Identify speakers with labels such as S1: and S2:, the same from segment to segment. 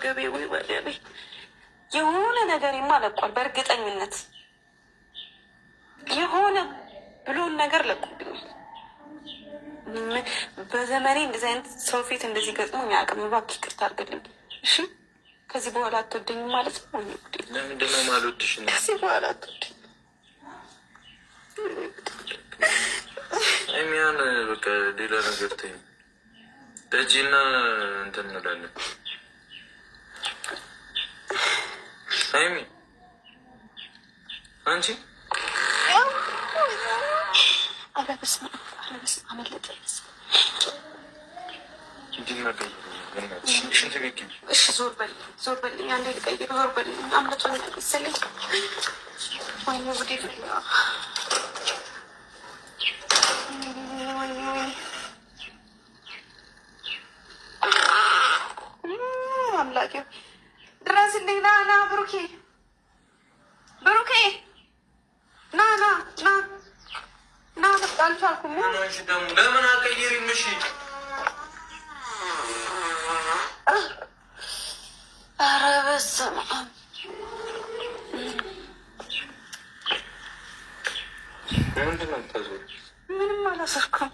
S1: ወገቤ ወይ ወገቤ የሆነ ነገሬማ ለቋል። በእርግጠኝነት የሆነ ብሎን ነገር ለቁብኛል። በዘመኔ እንደዚህ አይነት ሰው ፊት እንደዚህ ገጥሞኝ አያውቅም። እባክህ ይቅርታ አድርግልኝ እሺ። ከዚህ በኋላ አትወደኝም ማለት ነው?
S2: ለምንድን ነው የማልወድሽ?
S1: ከዚህ በኋላ አትወደኝ
S2: አይሚያን በቃ ሌላ ነገር ተይ። ደጂና እንትን እንላለን። አይሚ አንቺ
S1: አለበስመ አመለጠ እሺ ዞር በል ዞር በል። አንዴ ልቀይር። ዞር በል አምለጦኛል መሰለኝ። ወይኔ ጉዴ ፈላ። አምላኬ ድረስልኝ። ና ና ብሩኬ ብሩኬ ና ና ና ና። በቃ አልቻልኩም።
S2: ለምን አትቀይሪም? እሺ
S1: ኧረ በስመ አብ
S2: ምንድን ነው የምታዞሪው?
S1: ምንም አላዞርኩም።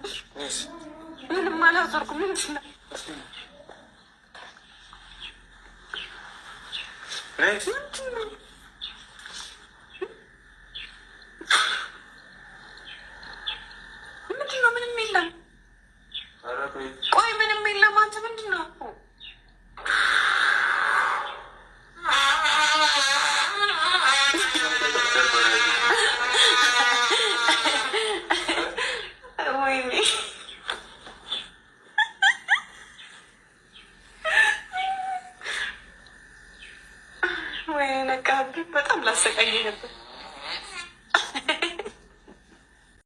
S1: ምንም አላዞርኩም። ምንድን ነው ምንድን ነው? ምንም የለም። ቆይ ምንም የለም። አንተ ምንድን ነው? ወይ ነቃብኝ። በጣም ላሰቃየ ነበር።